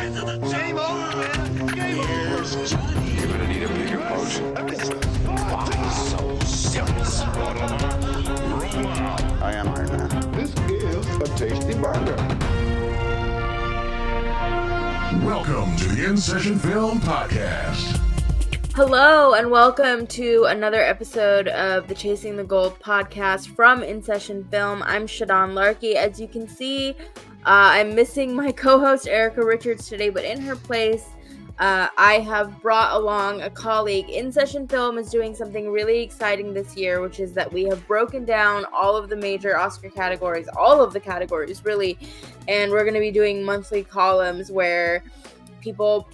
Game over, man. Game over. You're gonna need a bigger boat. So serious. Roll out. I am Iron Man. This is a tasty burger. Welcome to the In Session Film Podcast. Hello and welcome to another episode of the Chasing the Gold podcast from In Session Film. I'm Shadan Larkey. As you can see, I'm missing my co-host Erica Richards today, but in her place, I have brought along a colleague. In Session Film is doing something really exciting this year, which is that we have broken down all of the major Oscar categories, all of the categories really, and we're going to be doing monthly columns where people,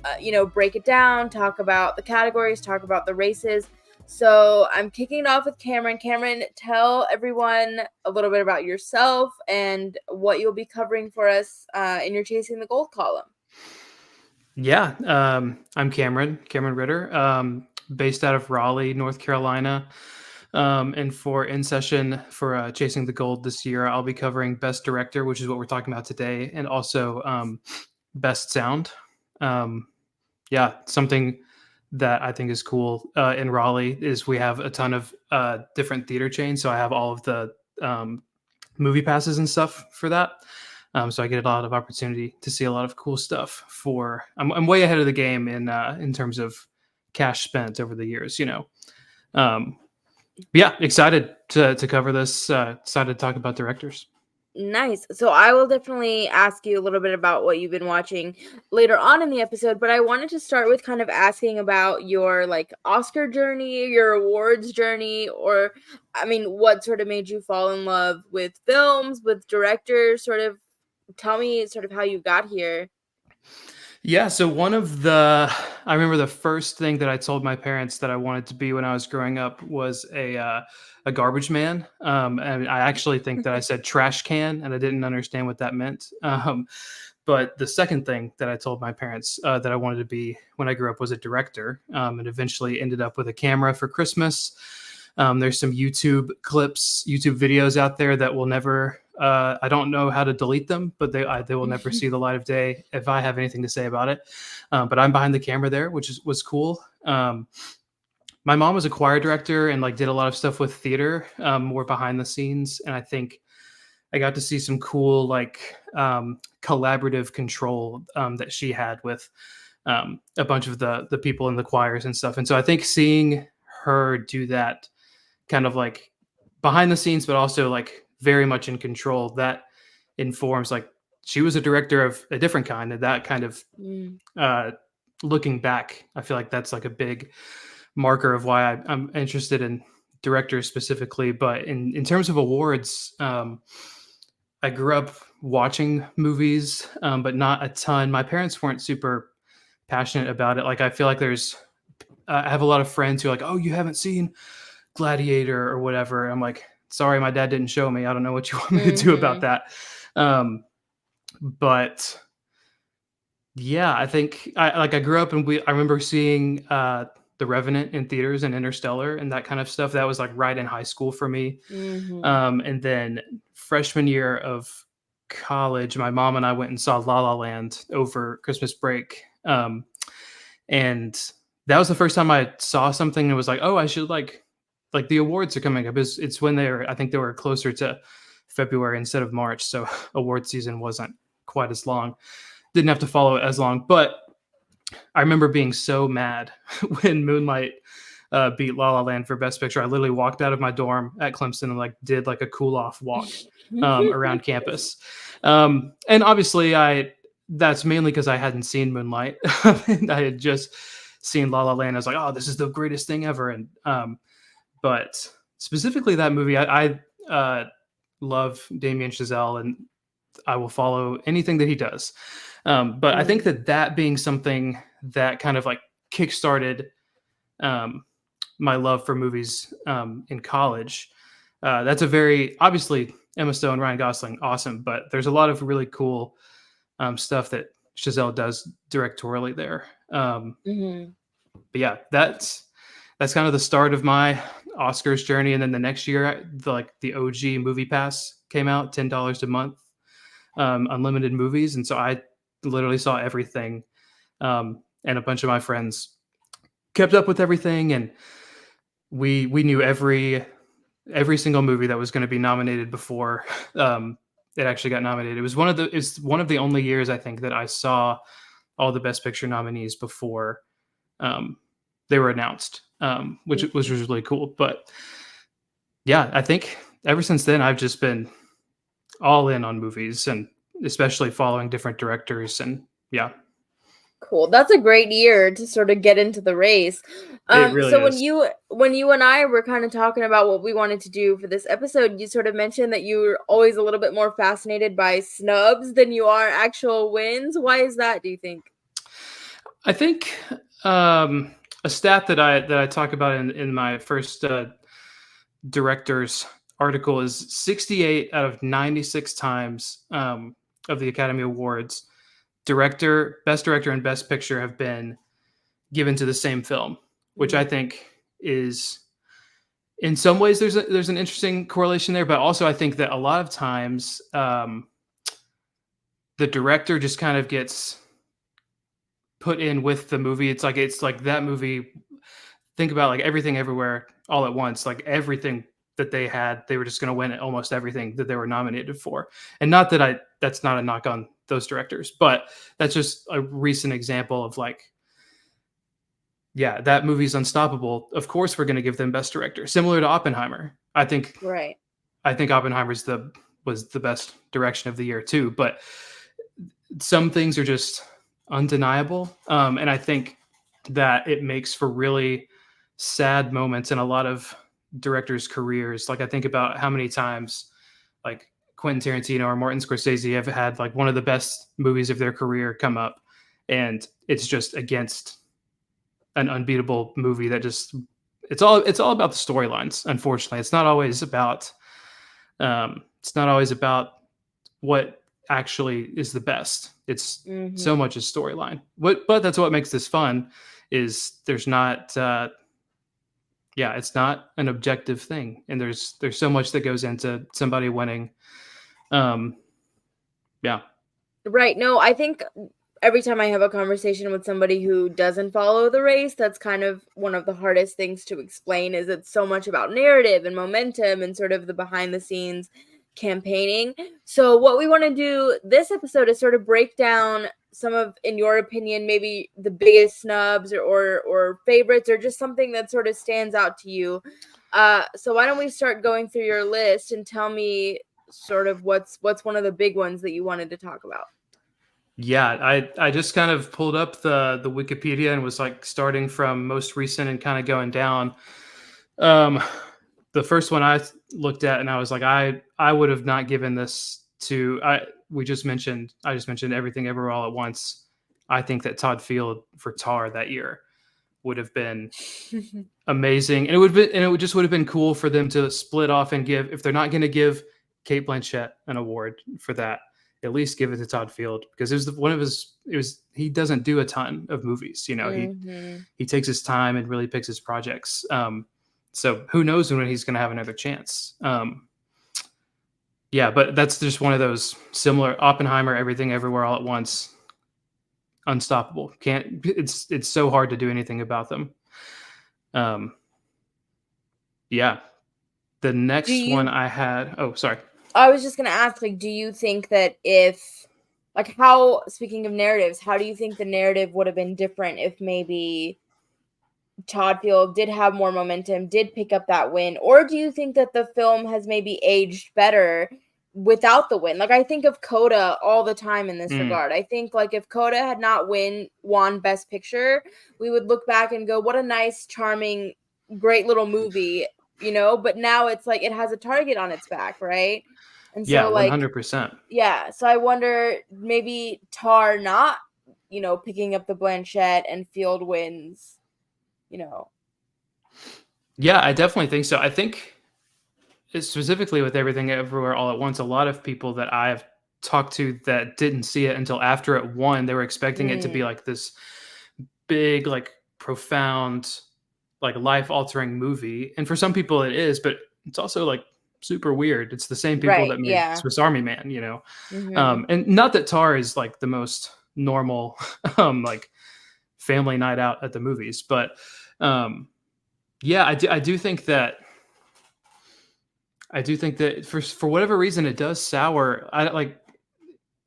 break it down, talk about the categories, talk about the races. So I'm kicking it off with Cameron. Cameron, tell everyone a little bit about yourself and what you'll be covering for us in your Chasing the Gold column. Yeah, I'm Cameron Ritter, based out of Raleigh, North Carolina. And for In Session for Chasing the Gold this year, I'll be covering Best Director, which is what we're talking about today, and also Best Sound. Something that I think is cool in Raleigh is we have a ton of different theater chains. So I have all of the movie passes and stuff for that. So I get a lot of opportunity to see a lot of cool stuff. I'm way ahead of the game in terms of cash spent over the years, excited to cover this. Excited to talk about directors. Nice. So I will definitely ask you a little bit about what you've been watching later on in the episode, but I wanted to start with kind of asking about your Oscar journey, your awards journey, or what sort of made you fall in love with films, with directors. Sort of tell me sort of how you got here. Yeah, so I remember the first thing that I told my parents that I wanted to be when I was growing up was a garbage man. And I actually think that I said trash can, and I didn't understand what that meant. But the second thing that I told my parents that I wanted to be when I grew up was a director, and eventually ended up with a camera for Christmas. There's some YouTube videos out there that will never, I don't know how to delete them, but they will never see the light of day if I have anything to say about it. But I'm behind the camera there, which was cool. My mom was a choir director and did a lot of stuff with theater, more behind the scenes. And I think I got to see some cool, collaborative control that she had with a bunch of the people in the choirs and stuff. And so I think seeing her do that kind of behind the scenes, but also very much in control, that informs she was a director of a different kind, and that kind of looking back, I feel like that's a big marker of why I'm interested in directors specifically. But in terms of awards, I grew up watching movies, but not a ton. My parents weren't super passionate about it. I feel like I have a lot of friends who are oh, you haven't seen Gladiator or whatever. I'm sorry, my dad didn't show me. I don't know what you want me to do about that. But yeah, I think I grew up and I remember seeing The Revenant in theaters and Interstellar and that kind of stuff. That was right in high school for me. And then freshman year of college, my mom and I went and saw La La Land over Christmas break. And that was the first time I saw something and was oh, I should the awards are coming up. It's when I think they were closer to February instead of March. So award season wasn't quite as long. Didn't have to follow it as long. But I remember being so mad when Moonlight beat La La Land for Best Picture. I literally walked out of my dorm at Clemson and did a cool off walk around campus. And obviously that's mainly because I hadn't seen Moonlight. And I had just seen La La Land. I was oh, this is the greatest thing ever. And but specifically that movie, I love Damien Chazelle, and I will follow anything that he does. But I think that being something that kind of kickstarted my love for movies in college. That's obviously Emma Stone, Ryan Gosling, awesome. But there's a lot of really cool stuff that Chazelle does directorially there. But yeah, that's kind of the start of my Oscars journey. And then the next year, the OG Movie Pass came out, $10 a month, unlimited movies. And so I literally saw everything. And a bunch of my friends kept up with everything, and we knew every single movie that was going to be nominated before it actually got nominated. It's one of the only years I think that I saw all the Best Picture nominees before they were announced, which was really cool. But yeah, I think ever since then I've just been all in on movies, and especially following different directors. And yeah, Cool. That's a great year to sort of get into the race. it really So is. when you and I were kind of talking about what we wanted to do for this episode, you sort of mentioned that you were always a little bit more fascinated by snubs than you are actual wins. Why is that, do you think? I think a stat that I talk about in my first director's article is 68 out of 96 times of the Academy Awards, Best Director and Best Picture have been given to the same film, which I think is, in some ways, there's an interesting correlation there, but also I think that a lot of times the director just kind of gets put in with the movie. It's like that movie. Think about like Everything Everywhere All at Once, like everything that they were just going to win almost everything that they were nominated for. And not that that's not a knock on those directors, but that's just a recent example of like, yeah, that movie's unstoppable. Of course, we're going to give them Best Director. Similar to Oppenheimer. I think Oppenheimer was the best direction of the year too, but some things are just undeniable. And I think that it makes for really sad moments in a lot of directors' careers. Like I think about how many times like Quentin Tarantino or Martin Scorsese have had like one of the best movies of their career come up, and it's just against an unbeatable movie that just it's all about the storylines. Unfortunately, it's not always about what actually is the best. It's so much is storyline. But that's what makes this fun. Is there's not it's not an objective thing, and there's so much that goes into somebody winning. Right. No, I think every time I have a conversation with somebody who doesn't follow the race, that's kind of one of the hardest things to explain, is it's so much about narrative and momentum and sort of the behind the scenes campaigning. So what we want to do this episode is sort of break down some of, in your opinion, maybe the biggest snubs or favorites, or just something that sort of stands out to you. So why don't we start going through your list and tell me sort of what's one of the big ones that you wanted to talk about? Yeah, I just kind of pulled up the Wikipedia and was like starting from most recent and kind of going down. The first one I looked at and I was like, I would have not given this to I just mentioned Everything Everywhere All at Once. I think that Todd Field for Tar that year would have been amazing, and it would have been cool for them to split off and give, if they're not going to give Cate Blanchett an award for that, at least give it to Todd Field, because he doesn't do a ton of movies, he takes his time and really picks his projects. So who knows when he's going to have another chance. But that's just one of those similar. Oppenheimer, Everything Everywhere All at Once, unstoppable. It's so hard to do anything about them. The next one I had, sorry. I was just going to ask, like, do you think that speaking of narratives, how do you think the narrative would have been different if maybe Todd Field did have more momentum, did pick up that win? Or do you think that the film has maybe aged better without the win? Like, I think of Coda all the time in this regard. I think, like, if Coda had not won Best Picture, we would look back and go, what a nice, charming, great little movie, But now it's like it has a target on its back, right? And so, 100%. Yeah, so I wonder, maybe Tar not, picking up the Blanchett and Field wins, Yeah, I definitely think so. I think specifically with Everything Everywhere All at Once, a lot of people that I've talked to that didn't see it until after it won, they were expecting it to be like this big, like profound, like life-altering movie. And for some people it is, but it's also like super weird. It's the same people that made Swiss Army Man, And not that Tar is like the most normal like family night out at the movies. But yeah, I do think that for whatever reason it does sour. I like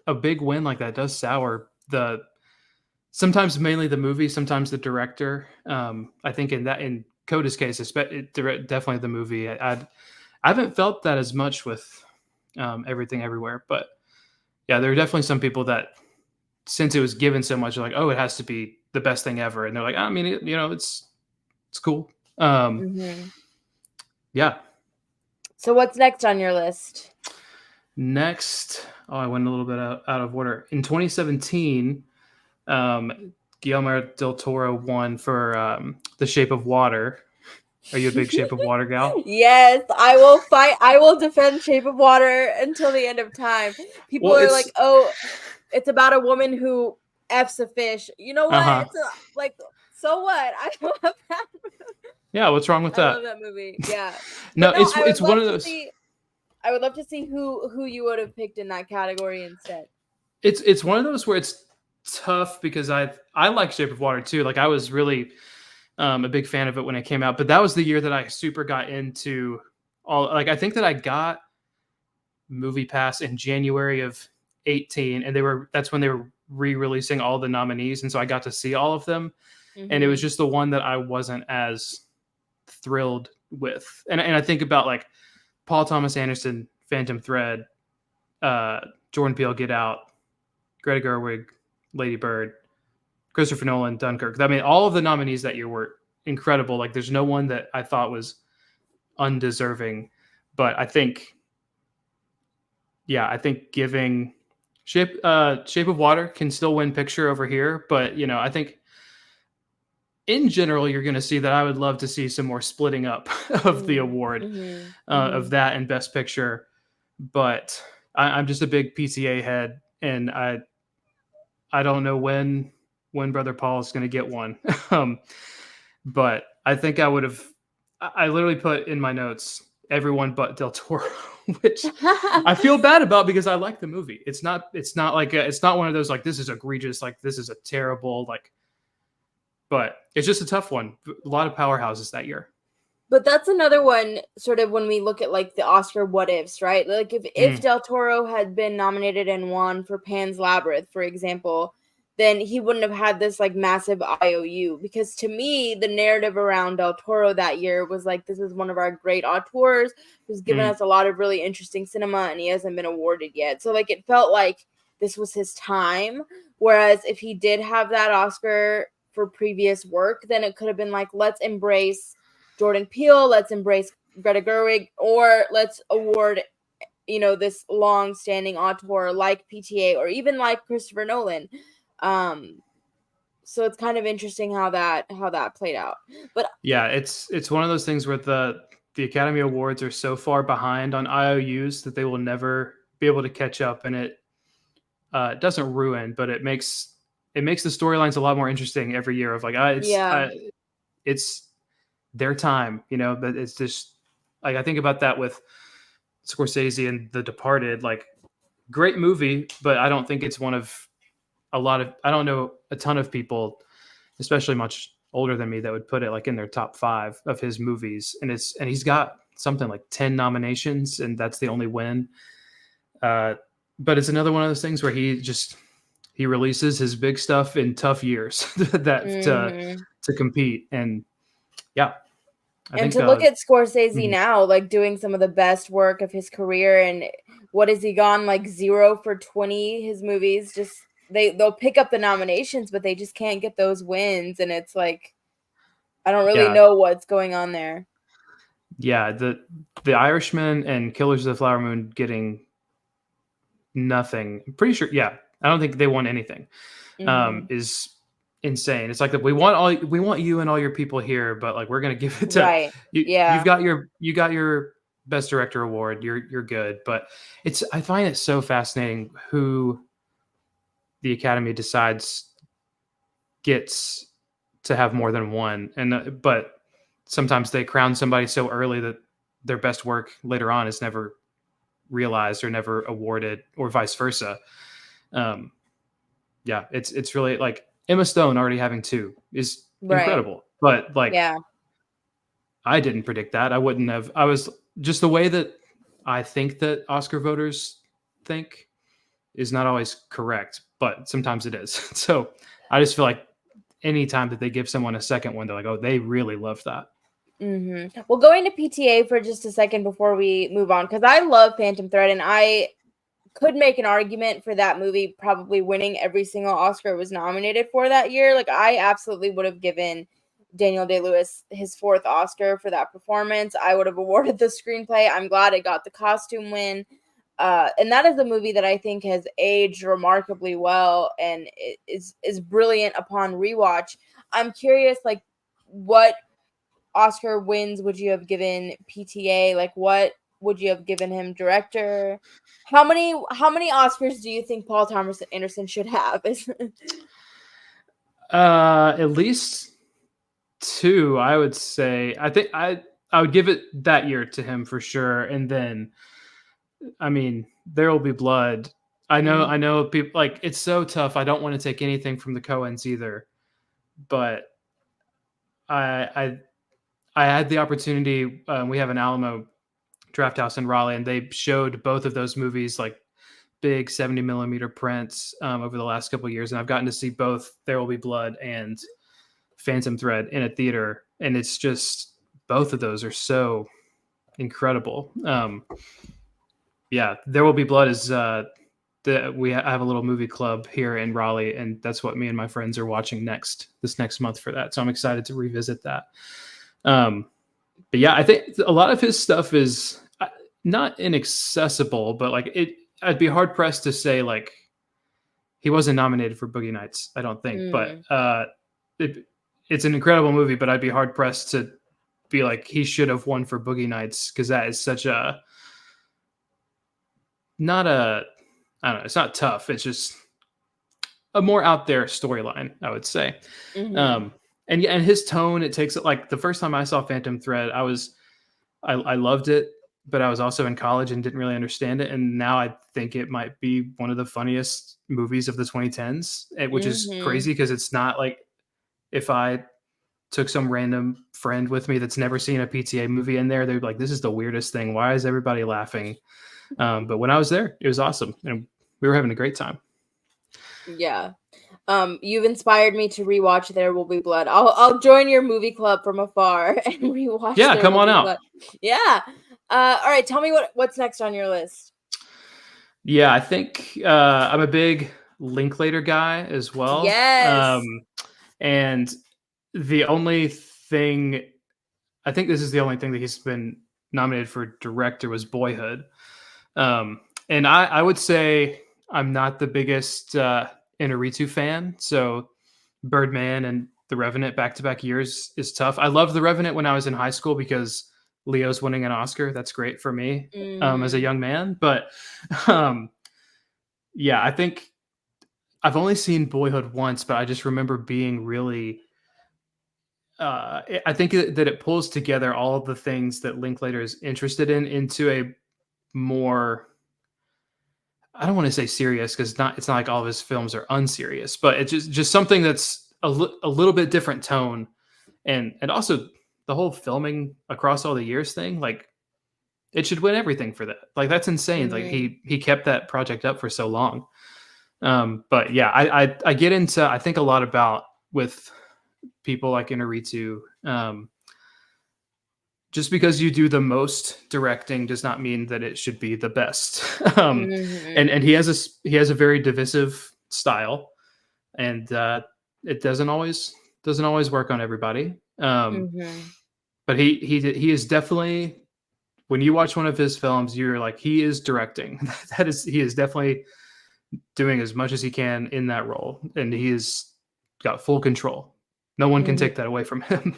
a big win like that does sour the sometimes mainly the movie, sometimes the director. I think in Coda's case, definitely the movie. I haven't felt that as much with Everything Everywhere, but yeah, there are definitely some people that, since it was given so much, are like, oh, it has to be the best thing ever, and they're like, I mean, it's cool. Yeah. So what's next on your list? Next, I went a little bit out of order. In 2017, Guillermo del Toro won for The Shape of Water. Are you a big Shape of Water gal? Yes, I will fight. I will defend Shape of Water until the end of time. People are like, oh, it's about a woman who F's a fish. You know what? It's so what? I love that movie. Yeah, what's wrong with that? I love that movie. Yeah. No, it's one of those. I would love to see who you would have picked in that category instead. It's one of those where it's tough because I like Shape of Water too. Like I was really a big fan of it when it came out, but that was the year that I super got into all. Like I think that I got Movie Pass in January of 18, and that's when they were re-releasing all the nominees, and so I got to see all of them. And it was just the one that I wasn't as thrilled with. And I think about like Paul Thomas Anderson, Phantom Thread, Jordan Peele, Get Out, Greta Gerwig, Lady Bird, Christopher Nolan, Dunkirk. I mean, all of the nominees that year were incredible. Like there's no one that I thought was undeserving. But I think giving Shape of Water can still win picture over here. But, I think in general, you're going to see that I would love to see some more splitting up of the award of that and Best Picture. But I'm just a big PTA head, and I don't know when Brother Paul is going to get one. But I think I literally put in my notes everyone but Del Toro, which I feel bad about because I like the movie. It's not one of those like this is egregious, like this is a terrible like. But it's just a tough one. A lot of powerhouses that year. But that's another one, sort of, when we look at like the Oscar what ifs, right? Like if Del Toro had been nominated and won for Pan's Labyrinth, for example, then he wouldn't have had this like massive IOU. Because to me, the narrative around Del Toro that year was like, this is one of our great auteurs who's given us a lot of really interesting cinema, and he hasn't been awarded yet. So like it felt like this was his time. Whereas if he did have that Oscar for previous work, then it could have been like, let's embrace Jordan Peele, let's embrace Greta Gerwig, or let's award, this long-standing auteur like PTA or even like Christopher Nolan. So it's kind of interesting how that played out. But yeah, it's one of those things where the Academy Awards are so far behind on IOUs that they will never be able to catch up, and it doesn't ruin, but it makes the storylines a lot more interesting every year of like, it's their time, but it's just like, I think about that with Scorsese and The Departed, like great movie, but I don't think it's one of I don't know a ton of people, especially much older than me, that would put it like in their top 5 of his movies. And he's got something like 10 nominations, and that's the only win. But it's another one of those things where he releases his big stuff in tough years to compete. And yeah. I think look at Scorsese now, like doing some of the best work of his career, and what has he gone like 0 for 20? His movies just they'll pick up the nominations, but they just can't get those wins, and it's like I don't really know what's going on there. Yeah, the Irishman and Killers of the Flower Moon getting nothing. I'm pretty sure. Yeah, I don't think they won anything. Is insane. It's like we want you and all your people here, but like we're gonna give it to you. Yeah, you got your Best Director award. You're good, but I find it so fascinating who the Academy decides gets to have more than one, and but sometimes they crown somebody so early that their best work later on is never realized or never awarded, or vice versa. yeah, it's really like Emma Stone already having 2 is Right. incredible. But like Yeah. I didn't predict that. I wouldn't have. I was just the way that I think that Oscar voters think is not always correct, but sometimes it is. So I just feel like anytime that they give someone a second one, they're like, oh, they really love that. Well, going to PTA for just a second before we move on, because I love Phantom Thread, and I could make an argument for that movie probably winning every single Oscar it was nominated for that year. Like, I absolutely would have given Daniel Day-Lewis his 4th Oscar for that performance. I would have awarded the screenplay. I'm glad it got the costume win. And that is a movie that I think has aged remarkably well and is brilliant upon rewatch. I'm curious, like, what Oscar wins would you have given PTA? Like, what would you have given him? Director? How many Oscars do you think Paul Thomas Anderson should have? At least 2, I would say. I think I would give it that year to him for sure, and then I mean, There Will Be Blood. I know people like it's so tough. I don't want to take anything from the Coens either, but I had the opportunity. We have an Alamo Draft House in Raleigh, and they showed both of those movies like big 70mm prints over the last couple of years, and I've gotten to see both There Will Be Blood and Phantom Thread in a theater, and it's just both of those are so incredible. Yeah, There Will Be Blood is we have a little movie club here in Raleigh, and that's what me and my friends are watching this next month for that. So I'm excited to revisit that. But yeah, I think a lot of his stuff is not inaccessible, but like I'd be hard pressed to say like he wasn't nominated for Boogie Nights. I don't think, but it's an incredible movie. But I'd be hard pressed to be like he should have won for Boogie Nights because that is such a I don't know. It's not tough. It's just a more out there storyline, I would say. And yeah, and his tone, it takes it like the first time I saw Phantom Thread, I loved it, but I was also in college and didn't really understand it. And now I think it might be one of the funniest movies of the 2010s, which is crazy because it's not like if I took some random friend with me that's never seen a PTA movie in there, they'd be like, this is the weirdest thing. Why is everybody laughing? But when I was there, it was awesome. And we were having a great time. Yeah. You've inspired me to rewatch There Will Be Blood. I'll join your movie club from afar and rewatch. Yeah, come on out. Blood. Yeah. All right. Tell me what's next on your list. Yeah, I think I'm a big Linklater guy as well. Yes. And the only thing, I think this is the only thing that he's been nominated for director was Boyhood. And I would say I'm not the biggest Inarritu fan, so Birdman and The Revenant back-to-back years is tough. I loved The Revenant when I was in high school because Leo's winning an Oscar. That's great for me as a young man. But yeah, I think I've only seen Boyhood once, but I just remember being really I think that it pulls together all of the things that Linklater is interested in into a more, I don't want to say serious because it's not like all of his films are unserious, but it's just something that's a little bit different tone, and also the whole filming across all the years thing, like it should win everything for that. Like that's insane. Like he kept that project up for so long. But yeah, I get into, I think a lot about with people like Inarritu, just because you do the most directing does not mean that it should be the best. And he has a very divisive style, and it doesn't always work on everybody. But he is definitely, when you watch one of his films, you're like, he is directing. He is definitely doing as much as he can in that role, and he has got full control. No one can take that away from him.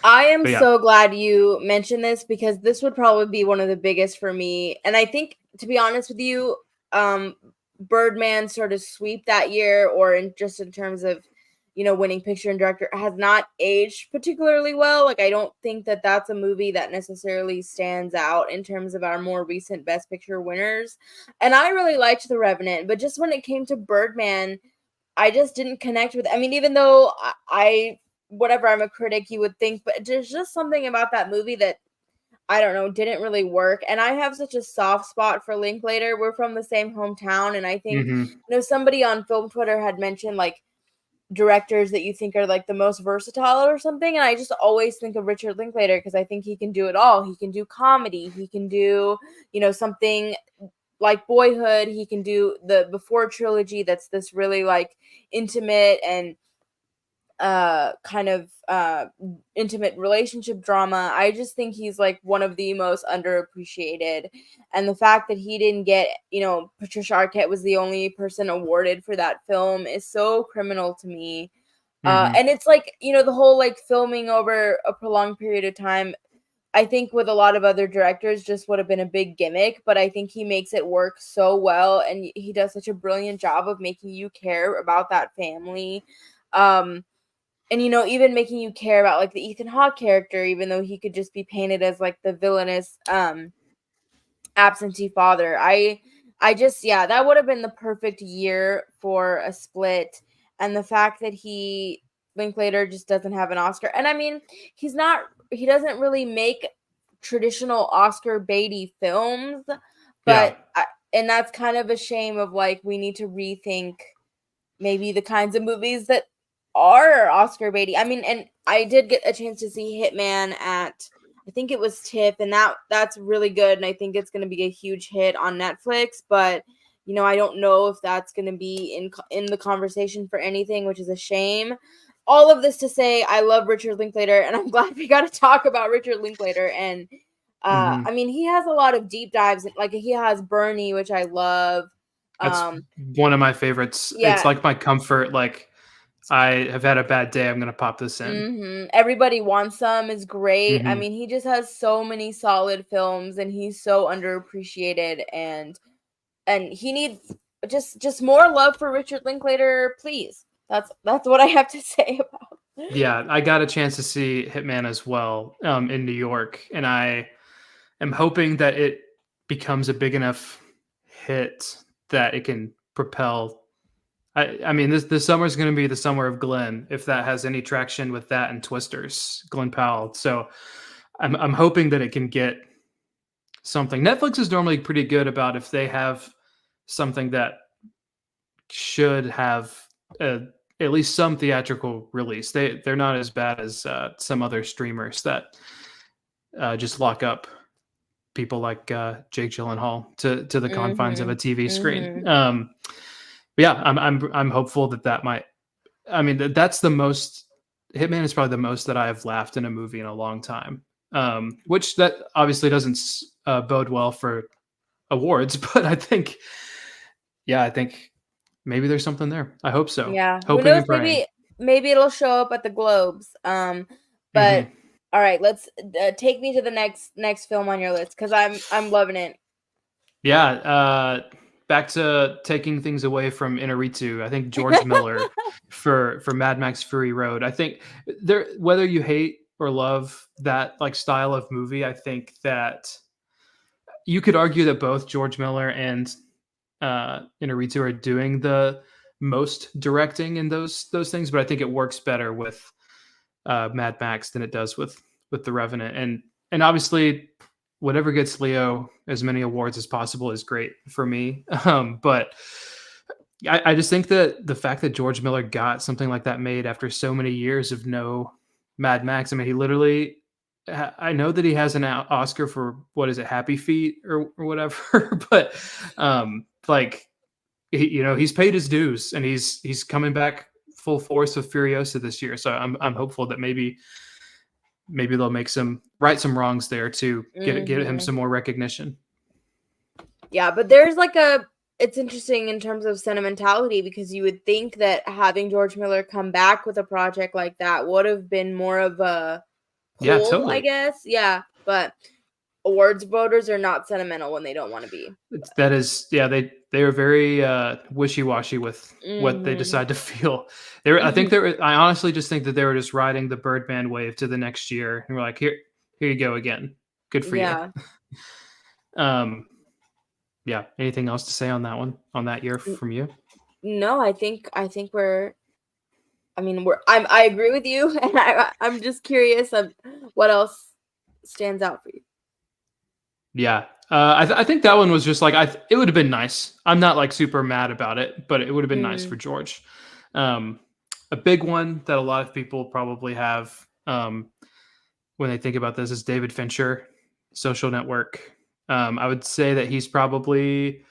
I am so glad you mentioned this because this would probably be one of the biggest for me. And I think, to be honest with you, Birdman sort of sweep that year, or in terms of, winning picture and director, has not aged particularly well. Like, I don't think that that's a movie that necessarily stands out in terms of our more recent Best Picture winners. And I really liked The Revenant, but just when it came to Birdman, I just didn't connect with. I mean, even though I whatever, I'm a critic, you would think, but there's just something about that movie that I don't know, didn't really work. And I have such a soft spot for Linklater. We're from the same hometown, and I think somebody on film Twitter had mentioned like directors that you think are like the most versatile or something, and I just always think of Richard Linklater because I think he can do it all. He can do comedy, he can do, something like Boyhood, he can do the Before trilogy that's this really like intimate and kind of intimate relationship drama. I just think he's like one of the most underappreciated, and the fact that he didn't get, Patricia Arquette was the only person awarded for that film is so criminal to me. And it's like, the whole like filming over a prolonged period of time, I think with a lot of other directors just would have been a big gimmick, but I think he makes it work so well, and he does such a brilliant job of making you care about that family. And even making you care about like the Ethan Hawke character, even though he could just be painted as like the villainous absentee father. I just, yeah, that would have been the perfect year for a Split. And the fact that Linklater just doesn't have an Oscar. And I mean, he doesn't really make traditional Oscar baity films, but and that's kind of a shame of like, we need to rethink maybe the kinds of movies that are Oscar baity. I mean, and I did get a chance to see Hitman at, I think it was TIFF, and that's really good, and I think it's going to be a huge hit on Netflix, but I don't know if that's going to be in the conversation for anything, which is a shame. All of this to say, I love Richard Linklater, and I'm glad we got to talk about Richard Linklater. And I mean, he has a lot of deep dives. Like he has Bernie, which I love. That's one of my favorites. Yeah. It's like my comfort. Like I have had a bad day, I'm gonna pop this in. Mm-hmm. Everybody Wants Some is great. I mean, he just has so many solid films, and he's so underappreciated, and he needs just more love for Richard Linklater, please. That's what I have to say about it. Yeah, I got a chance to see Hitman as well in New York, and I am hoping that it becomes a big enough hit that it can propel. I mean, this summer is going to be the summer of Glenn, if that has any traction with that and Twisters, Glenn Powell. So I'm hoping that it can get something. Netflix is normally pretty good about if they have something that should have at least some theatrical release. They're not as bad as some other streamers that just lock up people like Jake Gyllenhaal to the confines of a TV screen. Yeah, I'm hopeful that might. I mean, that's the most. Hitman is probably the most that I have laughed in a movie in a long time. Which that obviously doesn't bode well for awards, but I think maybe there's something there. I hope so. Yeah, Hoping who knows? and praying. Maybe it'll show up at the Globes. But all right, let's take me to the next film on your list because I'm loving it. Yeah, back to taking things away from Inarritu. I think George Miller for Mad Max Fury Road. I think whether you hate or love that like style of movie, I think that you could argue that both George Miller and Inarritu are doing the most directing in those things, but I think it works better with Mad Max than it does with The Revenant. And obviously whatever gets Leo as many awards as possible is great for me. But I just think that the fact that George Miller got something like that made after so many years of no Mad Max, I mean, he literally, I know that he has an Oscar for, what is it, Happy Feet or whatever, but like, he's paid his dues and he's coming back full force with Furiosa this year. So I'm hopeful that maybe they'll right some wrongs there to get him some more recognition. Yeah, but there's like it's interesting in terms of sentimentality because you would think that having George Miller come back with a project like that would have been more of a pull, yeah, totally. I guess. Yeah, but awards voters are not sentimental when they don't want to be. That is, yeah, they are very wishy-washy with what they decide to feel. I honestly just think that they were just riding the Birdman wave to the next year, and we're like, here you go again. Good for you. Yeah. Anything else to say on that one, on that year from you? No, I think we're. I mean, I agree with you, and I'm just curious of what else stands out for you. Yeah. I think that one was just like it would have been nice. I'm not like super mad about it, but it would have been nice for George. Um, a big one that a lot of people probably have when they think about this is David Fincher, Social Network. I would say that he's probably,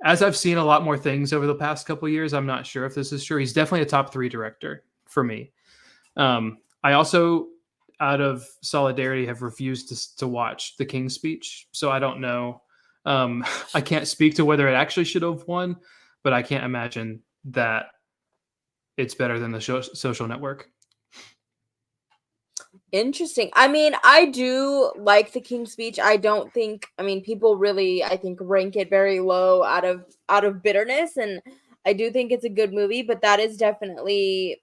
as I've seen a lot more things over the past couple of years, I'm not sure if this is true. He's definitely a top 3 director for me. I also, out of solidarity, have refused to watch The King's Speech, so I don't know. I can't speak to whether it actually should have won, but I can't imagine that it's better than the Social Network. Interesting. I mean, I do like The King's Speech. I don't think, I mean, people really, I think, rank it very low out of bitterness, and I do think it's a good movie, but that is definitely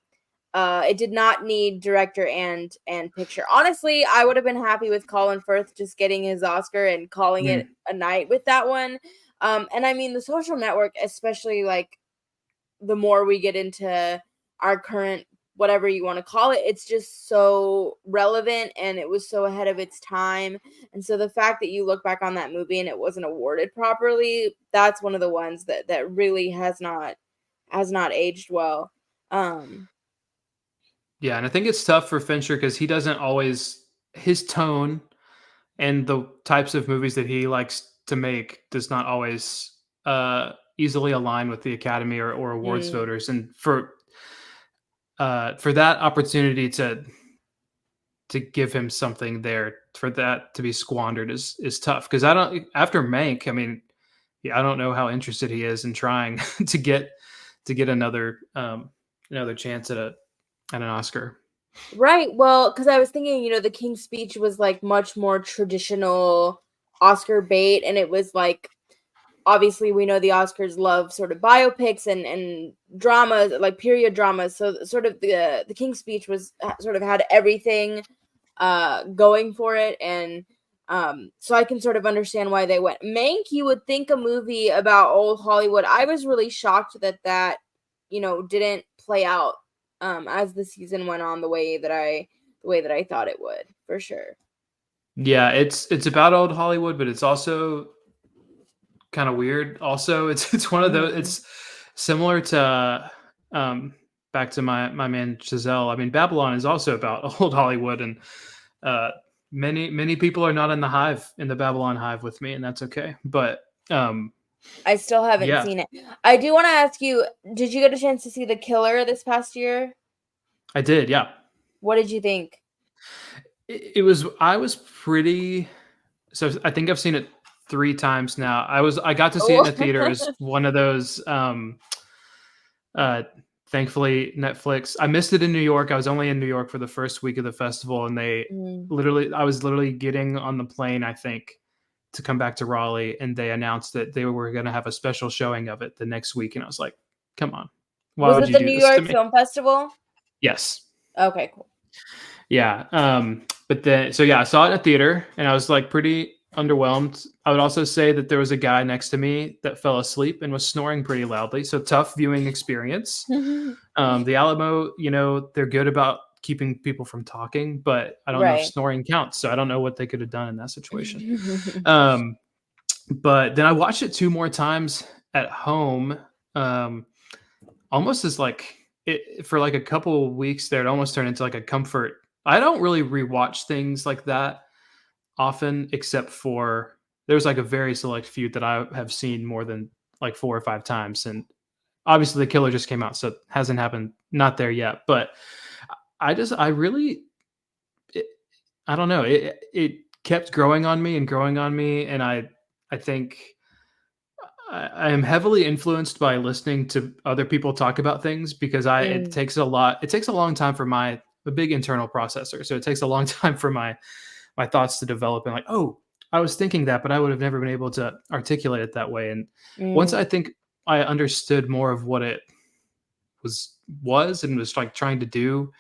it did not need director and picture. Honestly, I would have been happy with Colin Firth just getting his Oscar and calling it a night with that one. And I mean, The Social Network, especially like the more we get into our current whatever you want to call it, it's just so relevant and it was so ahead of its time. And so the fact that you look back on that movie and it wasn't awarded properly, that's one of the ones that really has not aged well. Yeah, and I think it's tough for Fincher because he doesn't always, his tone and the types of movies that he likes to make does not always easily align with the Academy or awards voters. And for that opportunity to give him something there, for that to be squandered is tough. Because I don't, after Mank, I mean, yeah, I don't know how interested he is in trying to get another chance at an Oscar. Right. Well, because I was thinking, The King's Speech was like much more traditional Oscar bait, and it was like obviously we know the Oscars love sort of biopics and dramas, like period dramas. So sort of the King's Speech was sort of had everything going for it, and so I can sort of understand why they went. Mank, you would think a movie about old Hollywood. I was really shocked that didn't play out as the season went on the way that I thought it would, for sure. Yeah, it's about old Hollywood, but it's also kind of weird. Also, it's one of those. It's similar to back to my man Giselle. I mean, Babylon is also about old Hollywood, and many people are not in the Babylon hive with me, and that's okay. But I still haven't seen it. I do want to ask you, did you get a chance to see The Killer this past year? I did, yeah. What did you think? I was pretty. So I think I've seen it 3 times now. I got to see it in the theater as one of those. Thankfully, Netflix. I missed it in New York. I was only in New York for the first week of the festival, and I was literally getting on the plane, I think, to come back to Raleigh, and they announced that they were going to have a special showing of it the next week, and I was like, "Come on, why would you do this to me?" Was it the New York Film Festival? Yes. Okay, cool. Yeah. But then, so yeah, I saw it in a theater, and I was like pretty underwhelmed. I would also say that there was a guy next to me that fell asleep and was snoring pretty loudly. So tough viewing experience. The Alamo, they're good about keeping people from talking, but I don't know if snoring counts. So I don't know what they could have done in that situation. But then I watched it 2 more times at home. Almost as like it for like a couple of weeks there, it almost turned into like a comfort. I don't really rewatch things like that often, except for there's like a very select few that I have seen more than like 4 or 5 times. And obviously The Killer just came out, so it hasn't happened, not there yet. But I don't know. It kept growing on me and growing on me. And I think I am heavily influenced by listening to other people talk about things because it takes a long time for a big internal processor. So it takes a long time for my thoughts to develop and like, oh, I was thinking that, but I would have never been able to articulate it that way. And once I think I understood more of what it was and was like trying to do,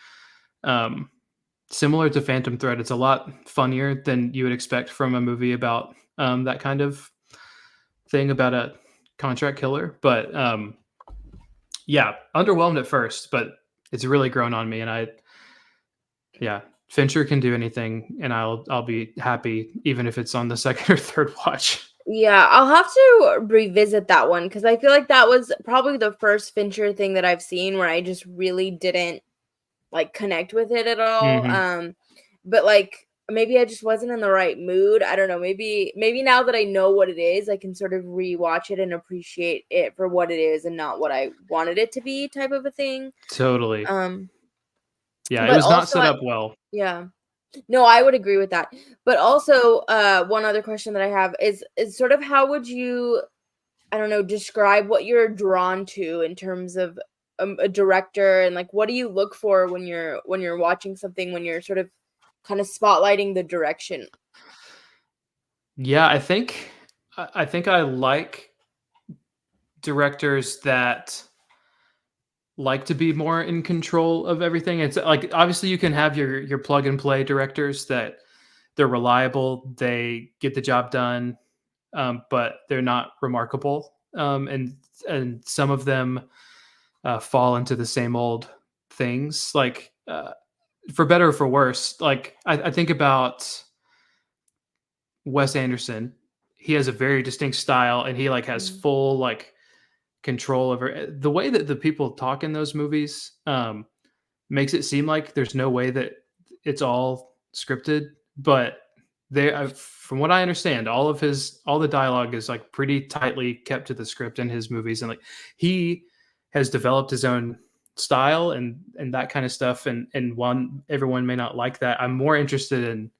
similar to Phantom Thread, it's a lot funnier than you would expect from a movie about that kind of thing, about a contract killer. But yeah, underwhelmed at first, but it's really grown on me. And Fincher can do anything, and I'll be happy even if it's on the second or third watch. Yeah, I'll have to revisit that one because I feel like that was probably the first Fincher thing that I've seen where I just really didn't like connect with it at all. But like maybe I just wasn't in the right mood. I don't know. Maybe now that I know what it is, I can sort of rewatch it and appreciate it for what it is and not what I wanted it to be, type of a thing. Totally. Yeah, it but was not also set up well. Yeah. No, I would agree with that. But also, one other question that I have is sort of how would you, I don't know, describe what you're drawn to in terms of a director, and like what do you look for when you're watching something, when you're sort of kind of spotlighting the direction? Yeah, I think I like directors that like to be more in control of everything. It's like obviously you can have your plug and play directors that they're reliable, they get the job done, but they're not remarkable. And some of them fall into the same old things. Like for better or for worse, like I think about Wes Anderson. He has a very distinct style, and he like has full like control over the way that the people talk in those movies. Makes it seem like there's no way that it's all scripted, but from what I understand, all the dialogue is like pretty tightly kept to the script in his movies, and like he has developed his own style and that kind of stuff. And one everyone may not like that. I'm more interested in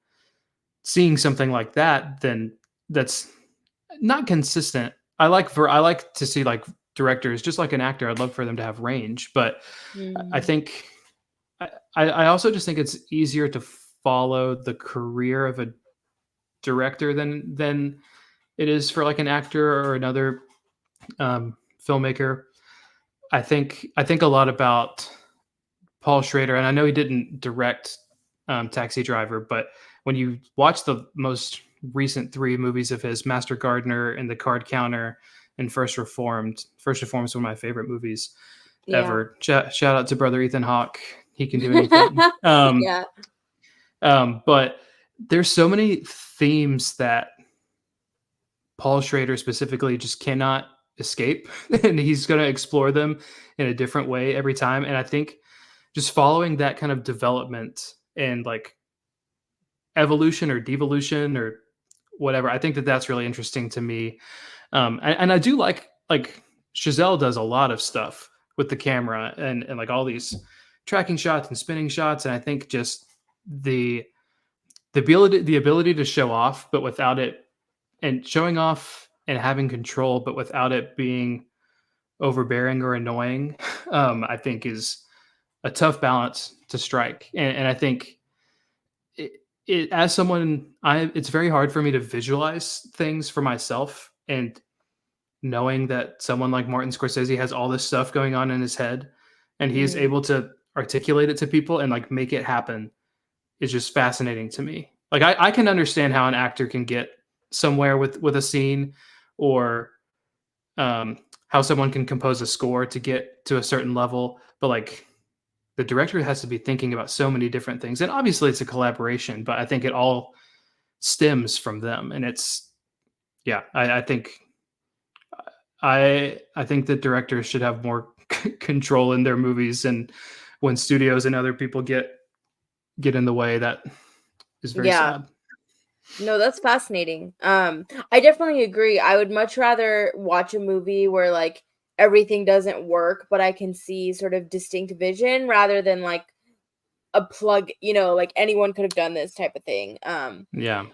seeing something like that than that's not consistent. I like to see like directors, just like an actor. I'd love for them to have range, but I think I also just think it's easier to follow the career of a director than it is for like an actor or another filmmaker. I think a lot about Paul Schrader, and I know he didn't direct Taxi Driver, but when you watch the most recent 3 movies of his, Master Gardener and The Card Counter and First Reformed is one of my favorite movies ever. Shout out to brother Ethan Hawke. He can do anything. But there's so many themes that Paul Schrader specifically just cannot escape, and he's going to explore them in a different way every time. And I think just following that kind of development and like evolution or devolution or whatever, I think that's really interesting to me. And I do like Chazelle does a lot of stuff with the camera and like all these tracking shots and spinning shots. And I think just the ability to show off, but without it, and showing off and having control, but without it being overbearing or annoying, I think is a tough balance to strike. And I think it as someone, it's very hard for me to visualize things for myself, and knowing that someone like Martin Scorsese has all this stuff going on in his head and he is able to articulate it to people and like make it happen is just fascinating to me. Like I can understand how an actor can get somewhere with a scene, or how someone can compose a score to get to a certain level, but like the director has to be thinking about so many different things. And obviously it's a collaboration, but I think it all stems from them. And it's, I think that directors should have more control in their movies, and when studios and other people get in the way, that is very sad. No, that's fascinating. I definitely agree. I would much rather watch a movie where like everything doesn't work, but I can see sort of distinct vision, rather than like a plug, like anyone could have done this type of thing. Yeah.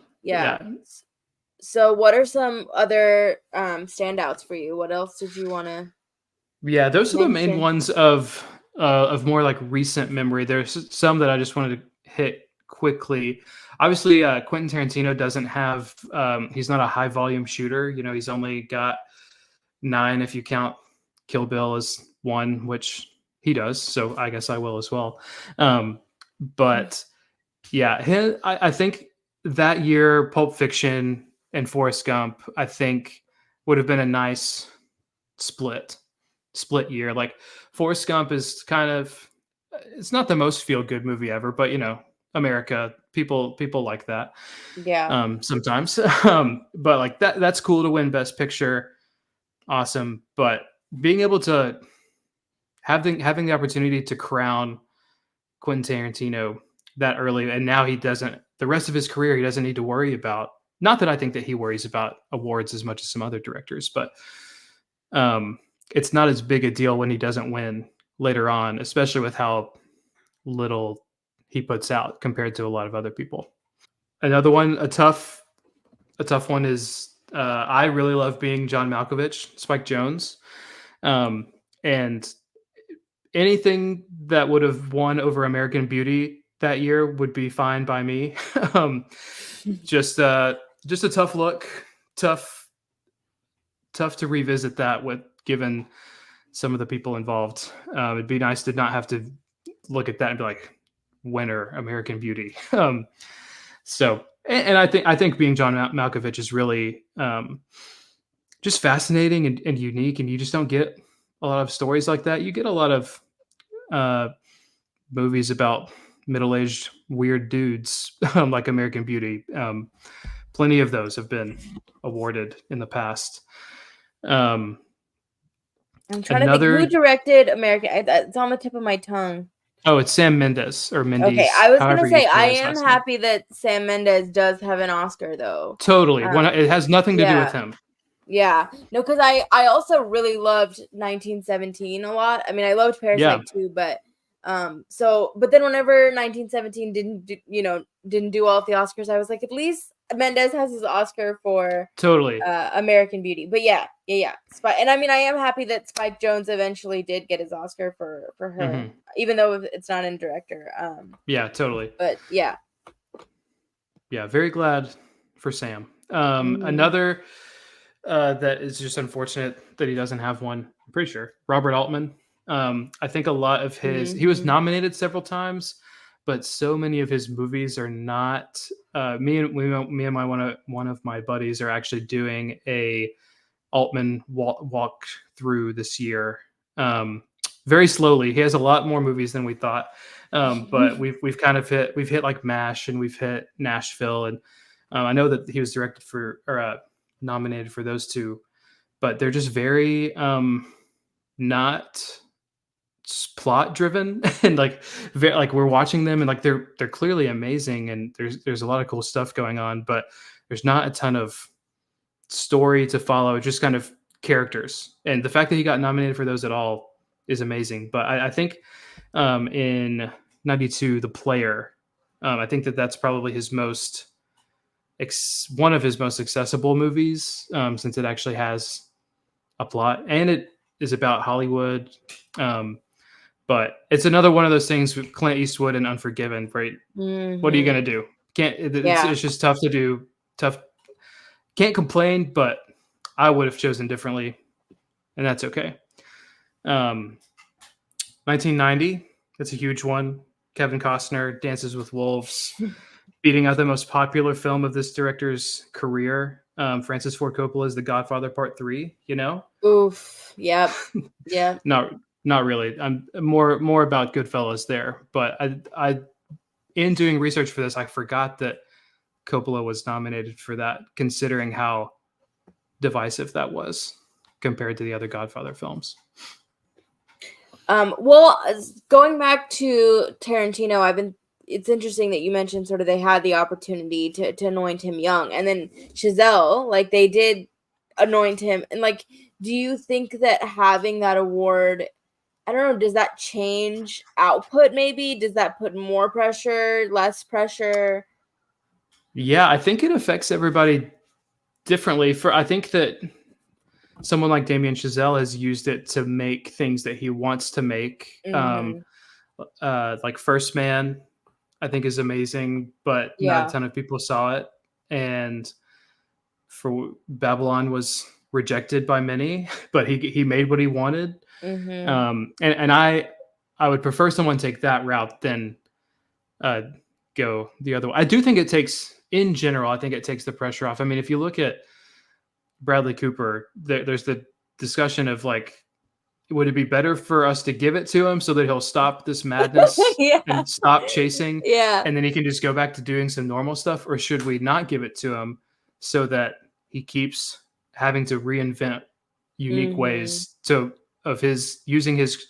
So what are some other standouts for you? What else did you want to those are the main mention? ones of more like recent memory. There's some that I just wanted to hit quickly. Obviously, Quentin Tarantino doesn't have, he's not a high volume shooter. He's only got 9 if you count Kill Bill as 1, which he does. So I guess I will as well. But yeah, I think that year, Pulp Fiction and Forrest Gump, I think would have been a nice split year. Like Forrest Gump is kind of, it's not the most feel good movie ever, but America, people like that Yeah. sometimes. But like that's cool to win Best Picture. Awesome. But being able to having the opportunity to crown Quentin Tarantino that early, and now he doesn't, the rest of his career, he doesn't need to worry about, not that I think that he worries about awards as much as some other directors, but it's not as big a deal when he doesn't win later on, especially with how little he puts out compared to a lot of other people. Another one, a tough one is I really love Being John Malkovich, Spike Jonze, and anything that would have won over American Beauty that year would be fine by me. Just a tough look, tough to revisit that with given some of the people involved. It'd be nice to not have to look at that and be like, winner American Beauty. So, and I think Being John Malkovich is really just fascinating and unique, and you just don't get a lot of stories like that. You get a lot of movies about middle-aged weird dudes like American Beauty. Plenty of those have been awarded in the past. I'm trying to think who directed American. It's on the tip of my tongue. Oh, it's Sam Mendes or Mendes. Okay, I was going to say, I am happy that Sam Mendes does have an Oscar, though. Totally. It has nothing to do with him. Yeah. No, because I also really loved 1917 a lot. I mean, I loved Parasite too, but but then whenever 1917 didn't do all of the Oscars, I was like, at least Mendes has his Oscar for totally American Beauty. But yeah. And I mean, I am happy that Spike Jonze eventually did get his Oscar for her, even though it's not in director. Yeah, totally. But yeah, very glad for Sam. Another that is just unfortunate that he doesn't have one. I'm pretty sure Robert Altman. I think a lot of his, he was nominated several times, but so many of his movies are not. Me and one of my buddies are actually doing a Altman walk through this year. Very slowly. He has a lot more movies than we thought, but we've hit like MASH, and we've hit Nashville, and I know that he was directed for or nominated for those two, but they're just very not plot driven and like we're watching them and like they're clearly amazing, and there's a lot of cool stuff going on, but there's not a ton of story to follow, just kind of characters. And the fact that he got nominated for those at all is amazing. But I think in 92, The Player, I think that's probably his most one of his most accessible movies, since it actually has a plot and it is about Hollywood. But it's another one of those things with Clint Eastwood and Unforgiven, right? What are you going to do? It's just tough to do. Can't complain, but I would have chosen differently, and that's okay. 1990, that's a huge one. Kevin Costner, Dances with Wolves, beating out the most popular film of this director's career. Francis Ford Coppola's The Godfather Part 3, Oof. Yep. Yeah. Not really. I'm more about Goodfellas there, but I in doing research for this, I forgot that Coppola was nominated for that, considering how divisive that was compared to the other Godfather films. Well, going back to Tarantino, it's interesting that you mentioned sort of they had the opportunity to anoint him young, and then Chazelle, like they did anoint him. And like, do you think that having that award, I don't know, does that change output maybe? Does that put more pressure, less pressure? Yeah, I think it affects everybody differently. I think that someone like Damien Chazelle has used it to make things that he wants to make. Like First Man, I think is amazing, but not a ton of people saw it. And for Babylon was rejected by many, but he made what he wanted. And I would prefer someone take that route than go the other way. I do think it takes, in general, I think it takes the pressure off. I mean, if you look at Bradley Cooper, there's the discussion of like, would it be better for us to give it to him so that he'll stop this madness Yeah. and stop chasing, Yeah. and then he can just go back to doing some normal stuff, or should we not give it to him so that he keeps having to reinvent unique ways of his using his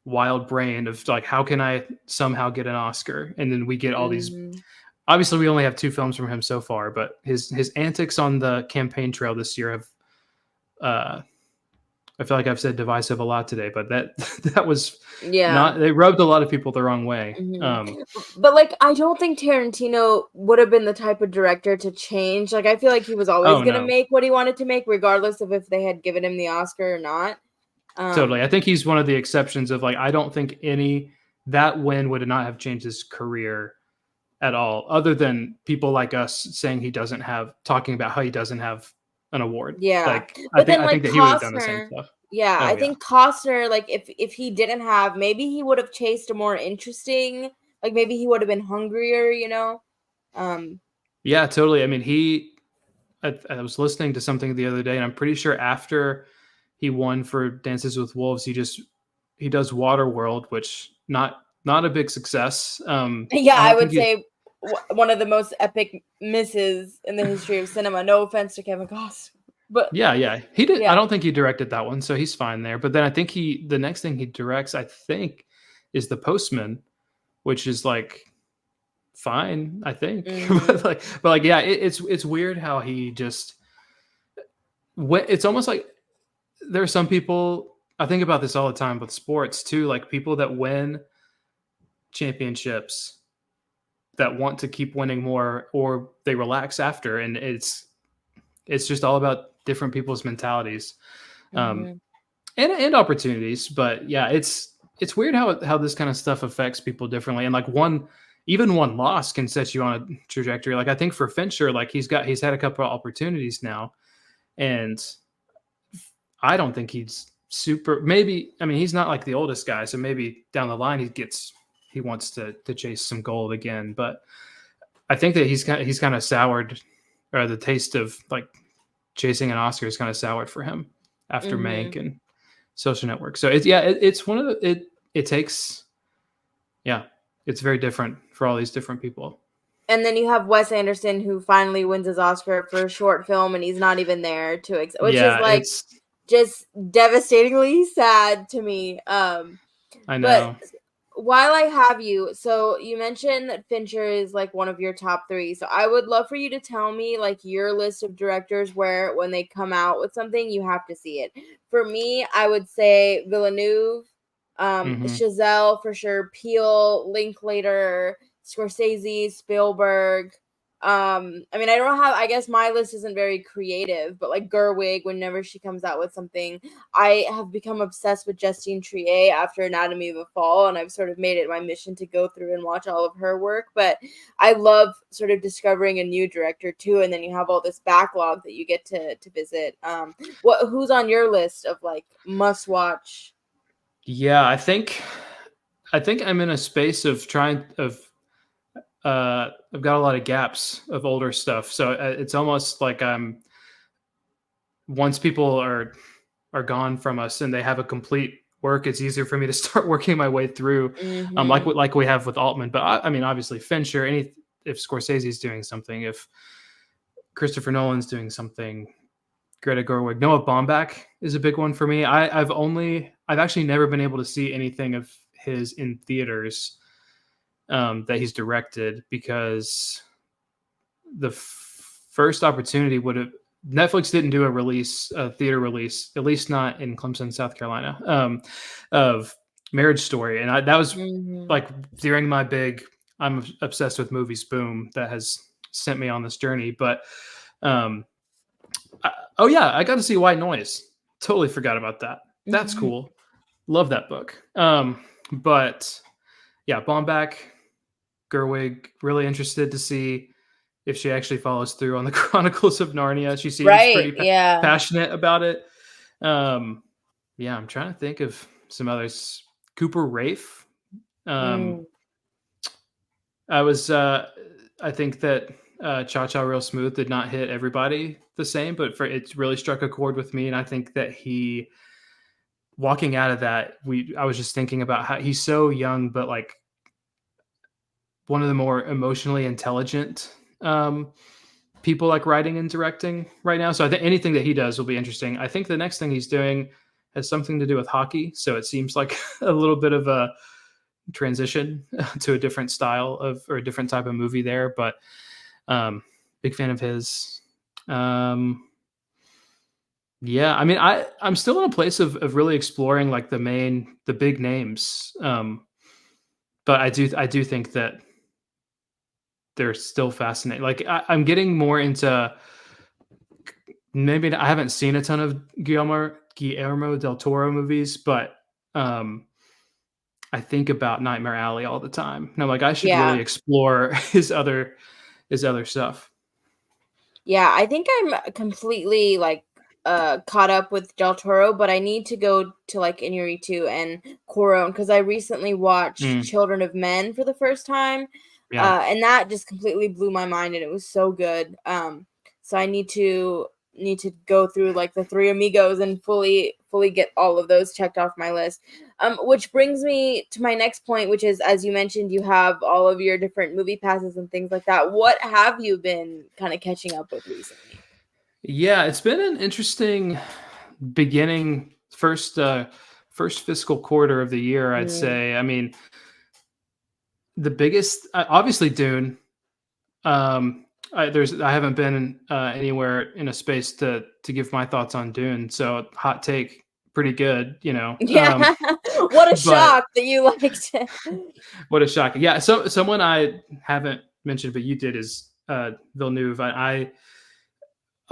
wild brain of like, how can I somehow get an Oscar? And then we get all these. Obviously, we only have 2 films from him so far, but his antics on the campaign trail this year have. I feel like I've said divisive a lot today, but that was not. They rubbed a lot of people the wrong way. But like, I don't think Tarantino would have been the type of director to change. Like, I feel like he was always going to make what he wanted to make, regardless of if they had given him the Oscar or not. Totally, I think he's one of the exceptions of like, I don't think that win would not have changed his career at all, other than people like us saying talking about how he doesn't have an award. Yeah, like, but I think that he would have done the same stuff. Yeah, I think Costner, like, if he didn't have, maybe he would have chased a more interesting, like, maybe he would have been hungrier, you know? Yeah, totally. I mean, I was listening to something the other day, and I'm pretty sure after he won for Dances with Wolves, he does Waterworld, which not a big success. Yeah, I would say one of the most epic misses in the history of cinema. No offense to Kevin Costner, but yeah, he did. Yeah. I don't think he directed that one, so he's fine there. But then I think the next thing he directs, I think, is The Postman, which is like fine, I think. but like, yeah, it's weird how he just. It's almost like there are some people. I think about this all the time with sports too, like people that win championships that want to keep winning more, or they relax after, and it's just all about different people's mentalities and opportunities. But yeah, it's weird how this kind of stuff affects people differently, and like one loss can set you on a trajectory. Like I think for Fincher, like he's had a couple of opportunities now, and I don't think he's super, maybe, I mean, he's not like the oldest guy, so maybe down the line he wants to chase some gold again. But I think that he's kind of soured, or the taste of like chasing an Oscar is kind of soured for him after Mank and Social Network. So it's one of the, it takes, it's very different for all these different people. And then you have Wes Anderson, who finally wins his Oscar for a short film, and he's not even there which is like just devastatingly sad to me. I know. But while I have you, so you mentioned that Fincher is like one of your top 3. So I would love for you to tell me like your list of directors where when they come out with something, you have to see it. For me, I would say Villeneuve, Chazelle for sure, Peele, Linklater, Scorsese, Spielberg. I mean, I guess my list isn't very creative, but like Gerwig, whenever she comes out with something, I have become obsessed with Justine Triet after Anatomy of a Fall, and I've sort of made it my mission to go through and watch all of her work. But I love sort of discovering a new director too, and then you have all this backlog that you get to visit. Who's on your list of like must watch? Yeah, I think I'm in a space of I've got a lot of gaps of older stuff, so it's almost like once people are gone from us and they have a complete work, it's easier for me to start working my way through, like we have with Altman. But I mean, obviously Fincher, if Scorsese's doing something, if Christopher Nolan's doing something, Greta Gerwig, Noah Baumbach is a big one for me. I've actually never been able to see anything of his in theaters that he's directed, because the first opportunity Netflix didn't do a theater release, at least not in Clemson, South Carolina, of Marriage Story. And that was like during my big, I'm obsessed with movies boom that has sent me on this journey. But I got to see White Noise. Totally forgot about that. That's cool. Love that book. But yeah, Baumbach, Gerwig, really interested to see if she actually follows through on the Chronicles of Narnia. She seems pretty passionate about it. I'm trying to think of some others. Cooper Raiff. I think that Cha Cha Real Smooth did not hit everybody the same, but it really struck a chord with me, and I think that he walking out of that, I was just thinking about how he's so young, but like one of the more emotionally intelligent people like writing and directing right now. So I think anything that he does will be interesting. I think the next thing he's doing has something to do with hockey, so it seems like a little bit of a transition to a different style or a different type of movie there. But big fan of his. Yeah, I mean, I'm still in a place of really exploring like the big names. But I do think that they're still fascinating. Like I'm getting more into, maybe I haven't seen a ton of Guillermo del Toro movies, but I think about Nightmare Alley all the time. And I'm like, I should Yeah. really explore his other stuff. Yeah, I think I'm completely like caught up with Del Toro, but I need to go to like Inarritu and Cuarón because I recently watched Mm, Children of Men for the first time. yeah. And that just completely blew my mind and it was so good. So I need to go through like the Three Amigos and fully get all of those checked off my list. Which brings me to my next point, which is, as you mentioned, you have all of your different movie passes and things like that. What have you been kind of catching up with recently? Yeah, it's been an interesting beginning, first fiscal quarter of the year, I'd Mm. say. I mean, the biggest, obviously Dune. I haven't been anywhere in a space to give my thoughts on Dune, so hot take, pretty good, you know. Yeah. What a But shock that you liked it. what a shock! Yeah, so someone I haven't mentioned, but you did, is Villeneuve.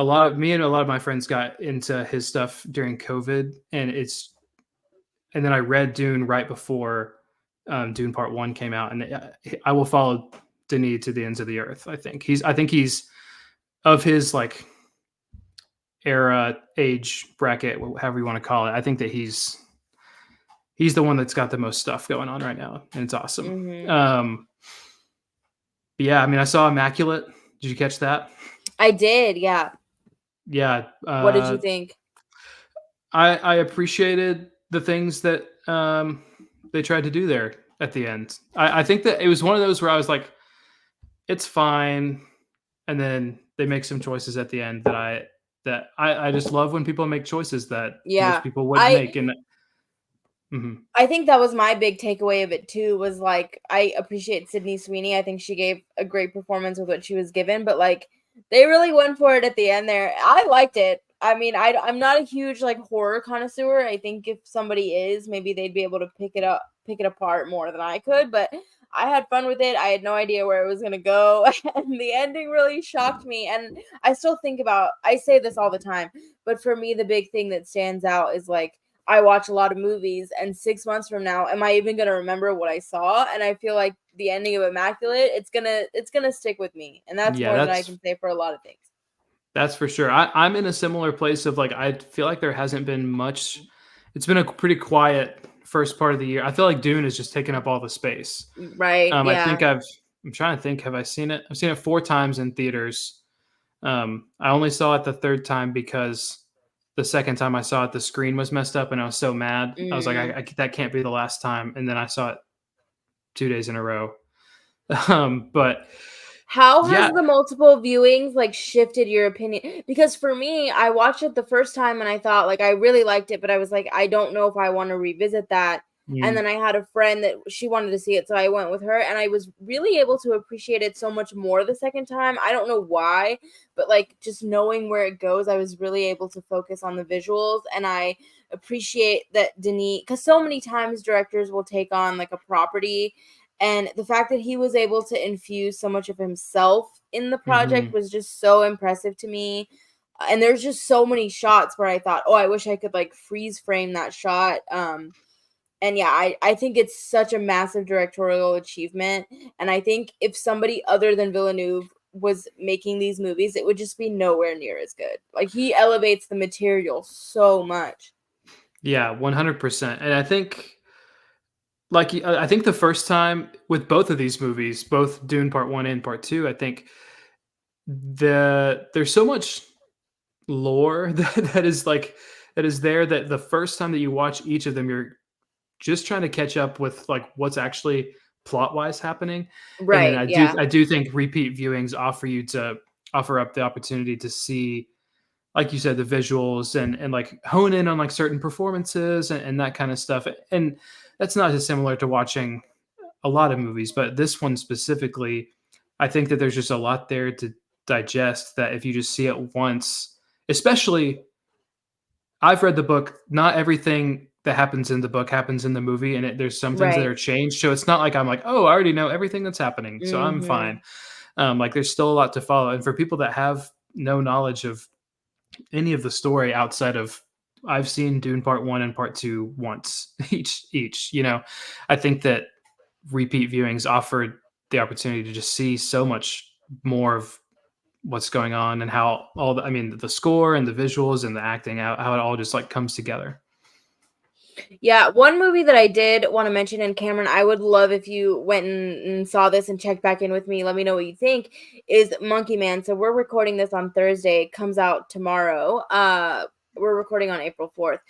A lot of me and a lot of my friends got into his stuff during COVID, and then I read Dune right before Dune Part One came out, and I will follow Denis to the ends of the earth. I think he's of his like era, age bracket, however you want to call it. I think that he's the one that's got the most stuff going on right now, and it's awesome. Mhm. But yeah, I mean, I saw Immaculate. Did you catch that? I did, yeah. Yeah, What did you think? I appreciated the things that they tried to do there at the end. I think that it was one of those where I was like, it's fine, and then they make some choices at the end that I just love when people make choices that most Yeah. people wouldn't make. And mhm. I think that was my big takeaway of it too, was like I appreciate Sydney Sweeney. I think she gave a great performance with what she was given, but like they really went for it at the end there. I liked it. I mean, I'm not a huge like horror connoisseur. I think if somebody is, maybe they'd be able to pick it apart more than I could, but I had fun with it. I had no idea where it was going to go, and the ending really shocked me. And I still think about, I say this all the time, but for me the big thing that stands out is like I watch a lot of movies, and 6 months from now, am I even gonna remember what I saw? And I feel like the ending of Immaculate, it's gonna stick with me, and that's Yeah, more than I can say for a lot of things. that's for sure. I'm in a similar place of like, I feel like there hasn't been much. It's been a pretty quiet first part of the year. I feel like Dune is just taking up all the space. Right? I Yeah. think I'm trying to think. Have I seen it? I've seen it 4 times in theaters. I only saw it the third time because the second time I saw it, the screen was messed up, and I was so mad. I was like, that can't be the last time. And then I saw it 2 days in a row. But How has yeah, the multiple viewings like shifted your opinion? Because for me, I watched it the first time and I thought like I really liked it, but I was like, I don't know if I want to revisit that. And mm, then I had a friend that she wanted to see it, so I went with her, and I was really able to appreciate it so much more the second time. I don't know why, but like just knowing where it goes, I was really able to focus on the visuals, and I appreciate that Denis, because so many times directors will take on like a property, and the fact that he was able to infuse so much of himself in the project mhm. was just so impressive to me. And there's just so many shots where I thought, oh, I wish I could like freeze frame that shot. And yeah, I think it's such a massive directorial achievement. And I think if somebody other than Villeneuve was making these movies, it would just be nowhere near as good. Like he elevates the material so much. Yeah, 100%. And I think, like, I think the first time with both of these movies, both Dune Part 1 and Part 2, I think there's so much lore that is there that the first time that you watch each of them, you're just trying to catch up with like what's actually plot wise happening. And then Right, yeah. I do think repeat viewings offer up the opportunity to see, like you said, the visuals and like hone in on like certain performances and that kind of stuff. And that's not dissimilar to watching a lot of movies, but this one specifically, I think that there's just a lot there to digest that if you just see it once, especially I've read the book, not everything that happens in the book happens in the movie, and there's some things that Right. are changed. So it's not like I'm like, oh, I already know everything that's happening, so I'm Mhm. fine. Like there's still a lot to follow, and for people that have no knowledge of any of the story outside of I've seen Dune Part 1 and Part 2 once each, I think that repeat viewings offered the opportunity to just see so much more of what's going on and how I mean, the score and the visuals and the acting, how it all just like comes together. Yeah, one movie that I did want to mention, and Cameron, I would love if you went and saw this and checked back in with me. Let me know what you think. Is Monkey Man? So we're recording this on Thursday. It comes out tomorrow. We're recording on April 4th.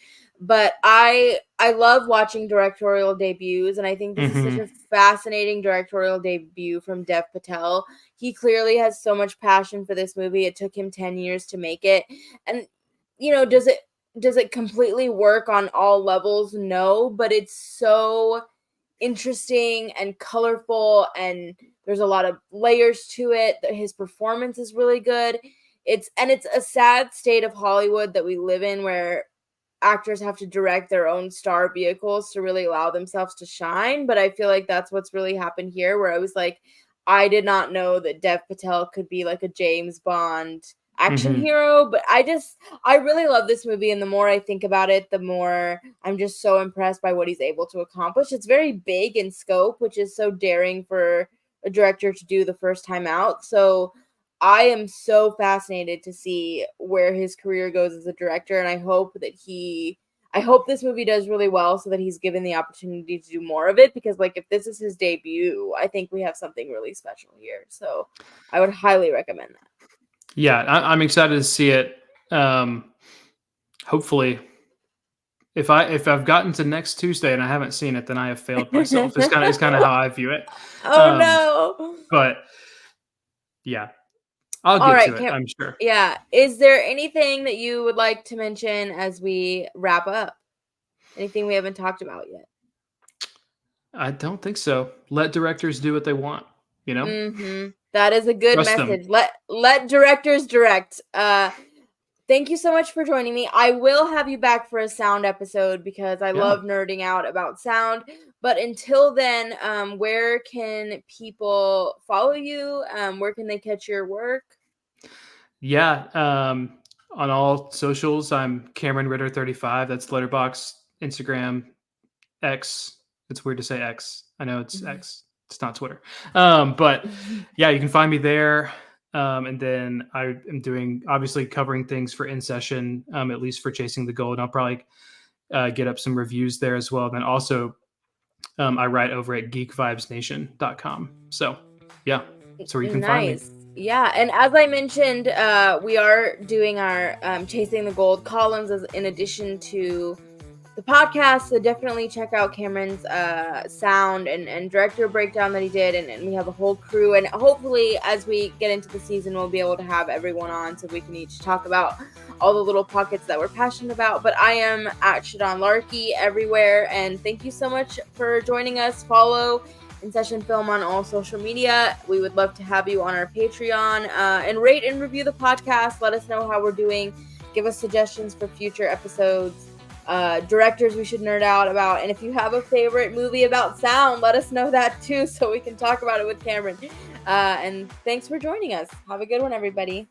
But I love watching directorial debuts, and I think this is such Hmm. a fascinating directorial debut from Dev Patel. He clearly has so much passion for this movie. It took him 10 years to make it, and does it completely work on all levels? No, but it's so interesting and colorful, and there's a lot of layers to it. His performance is really good. It's a sad state of Hollywood that we live in, where actors have to direct their own star vehicles to really allow themselves to shine. But I feel like that's what's really happened here, where I was like, I did not know that Dev Patel could be like a James Bond action Hmm. hero. But I really love this movie, and the more I think about it, the more I'm just so impressed by what he's able to accomplish. It's very big in scope, which is so daring for a director to do the first time out. So I am so fascinated to see where his career goes as a director, and I hope this movie does really well so that he's given the opportunity to do more of it, because like if this is his debut, I think we have something really special here. So I would highly recommend that. Yeah, I'm excited to see it. Hopefully, if I've gotten to next Tuesday and I haven't seen it, then I have failed myself. It's kind of how I view it. Oh Um, no. but yeah, I'll All get right, to it, I'm sure. yeah. Is there anything that you would like to mention as we wrap up? Anything we haven't talked about yet? I don't think so. Let directors do what they want, you know? That is a good Trust them. message. Let directors direct. Thank you so much for joining me. I will have you back for a sound episode because I Yeah. love nerding out about sound. But until then, where can people follow you? Where can they catch your work? Yeah, on all socials, I'm Cameron Ritter 35. That's Letterboxd, Instagram, X. It's weird to say X. I know it's X. It's not Twitter. But yeah, you can find me there. And then I am doing obviously covering things for In Session, at least for Chasing the Gold. And I'll probably get up some reviews there as well. And then also I write over at geekvibesnation.com. So yeah, that's where you can find me. Nice. Yeah, and as I mentioned, we are doing our Chasing the Gold columns as in addition to the podcast. So definitely check out Cameron's sound and director breakdown that he did, and we have a whole crew. And hopefully, as we get into the season, we'll be able to have everyone on so we can each talk about all the little pockets that we're passionate about. But I am at Shadan Larkey everywhere, and thank you so much for joining us. Follow In Session Film on all social media. We would love to have you on our Patreon, and rate and review the podcast. Let us know how we're doing. Give us suggestions for future episodes, directors we should nerd out about, and if you have a favorite movie about sound, let us know that too so we can talk about it with Cameron. And thanks for joining us. Have a good one, everybody.